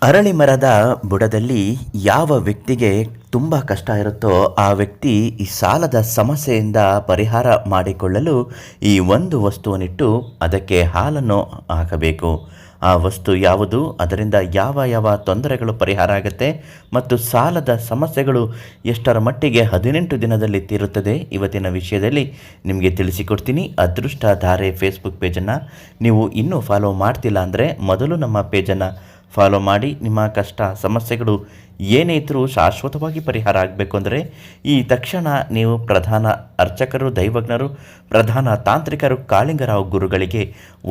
ಅರಳಿ ಮರದ ಬುಡದಲ್ಲಿ ಯಾವ ವ್ಯಕ್ತಿಗೆ ತುಂಬ ಕಷ್ಟ ಇರುತ್ತೋ ಆ ವ್ಯಕ್ತಿ ಈ ಸಾಲದ ಸಮಸ್ಯೆಯಿಂದ ಪರಿಹಾರ ಮಾಡಿಕೊಳ್ಳಲು ಈ ಒಂದು ವಸ್ತುವನ್ನಿಟ್ಟು ಅದಕ್ಕೆ ಹಾಲನ್ನು ಹಾಕಬೇಕು. ಆ ವಸ್ತು ಯಾವುದು, ಅದರಿಂದ ಯಾವ ಯಾವ ತೊಂದರೆಗಳು ಪರಿಹಾರ ಆಗುತ್ತೆ ಮತ್ತು ಸಾಲದ ಸಮಸ್ಯೆಗಳು ಎಷ್ಟರ ಮಟ್ಟಿಗೆ 18 ದಿನದಲ್ಲಿ ತೀರುತ್ತದೆ, ಇವತ್ತಿನ ವಿಷಯದಲ್ಲಿ ನಿಮಗೆ ತಿಳಿಸಿಕೊಡ್ತೀನಿ. ಅದೃಷ್ಟ ಧಾರೆ ಫೇಸ್ಬುಕ್ ಪೇಜನ್ನು ನೀವು ಇನ್ನೂ ಫಾಲೋ ಮಾಡ್ತಿಲ್ಲ ಅಂದರೆ ಮೊದಲು ನಮ್ಮ ಪೇಜನ್ನು ಫಾಲೋ ಮಾಡಿ. ನಿಮ್ಮ ಕಷ್ಟ ಸಮಸ್ಯೆಗಳು ಏನೇ ಇದ್ದರೂ ಶಾಶ್ವತವಾಗಿ ಪರಿಹಾರ ಆಗಬೇಕು ಅಂದರೆ ಈ ತಕ್ಷಣ ನೀವು ಪ್ರಧಾನ ಅರ್ಚಕರು, ದೈವಜ್ಞರು, ಪ್ರಧಾನ ತಾಂತ್ರಿಕರು ಕಾಳಿಂಗರಾವ್ ಗುರುಗಳಿಗೆ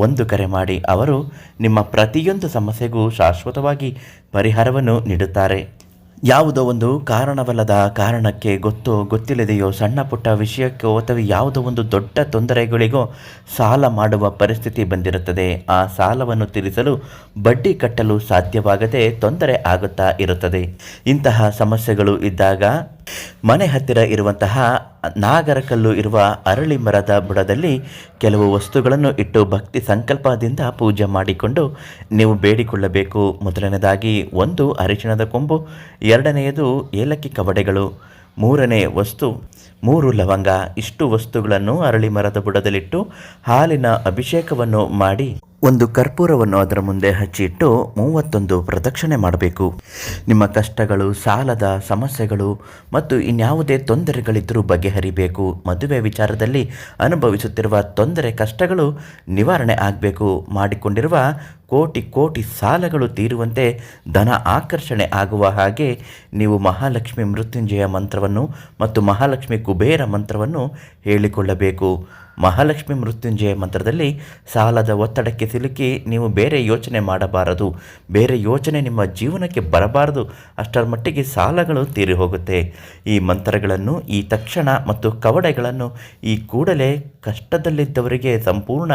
ಒಂದು ಕರೆ ಮಾಡಿ. ಅವರು ನಿಮ್ಮ ಪ್ರತಿಯೊಂದು ಸಮಸ್ಯೆಗೂ ಶಾಶ್ವತವಾಗಿ ಪರಿಹಾರವನ್ನು ನೀಡುತ್ತಾರೆ. ಯಾವುದೋ ಒಂದು ಕಾರಣವಲ್ಲದ ಕಾರಣಕ್ಕೆ ಗೊತ್ತಿಲ್ಲದೆಯೋ ಸಣ್ಣ ಪುಟ್ಟ ವಿಷಯಕ್ಕೋ ಅಥವಾ ಯಾವುದೋ ಒಂದು ದೊಡ್ಡ ತೊಂದರೆಗಳಿಗೋ ಸಾಲ ಮಾಡುವ ಪರಿಸ್ಥಿತಿ ಬಂದಿರುತ್ತದೆ. ಆ ಸಾಲವನ್ನು ತೀರಿಸಲು ಬಡ್ಡಿ ಕಟ್ಟಲು ಸಾಧ್ಯವಾಗದೆ ತೊಂದರೆ ಆಗುತ್ತಾ ಇರುತ್ತದೆ. ಇಂತಹ ಸಮಸ್ಯೆಗಳು ಇದ್ದಾಗ ಮನೆ ಹತ್ತಿರ ಇರುವಂತಹ ನಾಗರಕಲ್ಲು ಇರುವ ಅರಳಿ ಮರದ ಬುಡದಲ್ಲಿ ಕೆಲವು ವಸ್ತುಗಳನ್ನು ಇಟ್ಟು ಭಕ್ತಿ ಸಂಕಲ್ಪದಿಂದ ಪೂಜೆ ಮಾಡಿಕೊಂಡು ನೀವು ಬೇಡಿಕೊಳ್ಳಬೇಕು. ಮೊದಲನೇದಾಗಿ ಒಂದು ಅರಿಶಿಣದ ಕೊಂಬು, ಎರಡನೆಯದು ಏಲಕ್ಕಿ ಕವಡೆಗಳು, ಮೂರನೇ ವಸ್ತು 3 ಲವಂಗ. ಇಷ್ಟು ವಸ್ತುಗಳನ್ನು ಅರಳಿ ಮರದ ಬುಡದಲ್ಲಿಟ್ಟು ಹಾಲಿನ ಅಭಿಷೇಕವನ್ನು ಮಾಡಿ ಒಂದು ಕರ್ಪೂರವನ್ನು ಅದರ ಮುಂದೆ ಹಚ್ಚಿಟ್ಟು 31 ಪ್ರದಕ್ಷಿಣೆ ಮಾಡಬೇಕು. ನಿಮ್ಮ ಕಷ್ಟಗಳು, ಸಾಲದ ಸಮಸ್ಯೆಗಳು ಮತ್ತು ಇನ್ಯಾವುದೇ ತೊಂದರೆಗಳಿದ್ದರೂ ಬಗೆಹರಿಬೇಕು. ಮದುವೆ ವಿಚಾರದಲ್ಲಿ ಅನುಭವಿಸುತ್ತಿರುವ ತೊಂದರೆ, ಕಷ್ಟಗಳು ನಿವಾರಣೆ ಆಗಬೇಕು. ಮಾಡಿಕೊಂಡಿರುವ ಕೋಟಿ ಸಾಲಗಳು ತೀರುವಂತೆ, ಧನ ಆಕರ್ಷಣೆ ಆಗುವ ಹಾಗೆ ನೀವು ಮಹಾಲಕ್ಷ್ಮಿ ಮೃತ್ಯುಂಜಯ ಮಂತ್ರವನ್ನು ಮತ್ತು ಮಹಾಲಕ್ಷ್ಮಿ ಕುಬೇರ ಮಂತ್ರವನ್ನು ಹೇಳಿಕೊಳ್ಳಬೇಕು. ಮಹಾಲಕ್ಷ್ಮಿ ಮೃತ್ಯುಂಜಯ ಮಂತ್ರದಲ್ಲಿ ಸಾಲದ ಒತ್ತಡಕ್ಕೆ ಸಿಲುಕಿ ನೀವು ಬೇರೆ ಯೋಚನೆ ಮಾಡಬಾರದು, ಬೇರೆ ಯೋಚನೆ ನಿಮ್ಮ ಜೀವನಕ್ಕೆ ಬರಬಾರದು, ಅಷ್ಟರ ಮಟ್ಟಿಗೆ ಸಾಲಗಳು ತೀರಿ ಹೋಗುತ್ತೆ. ಈ ಮಂತ್ರಗಳನ್ನು ಈ ತಕ್ಷಣ ಮತ್ತು ಕವಡೆಗಳನ್ನು ಈ ಕೂಡಲೇ ಕಷ್ಟದಲ್ಲಿದ್ದವರಿಗೆ ಸಂಪೂರ್ಣ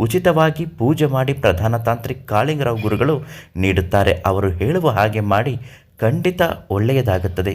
ಉಚಿತವಾಗಿ ಪೂಜೆ ಮಾಡಿ ಪ್ರಧಾನ ತಾಂತ್ರಿಕ ಕಾಳಿಂಗರಾವ್ ಗುರುಗಳು ನೀಡುತ್ತಾರೆ. ಅವರು ಹೇಳುವ ಹಾಗೆ ಮಾಡಿ, ಖಂಡಿತ ಒಳ್ಳೆಯದಾಗುತ್ತದೆ.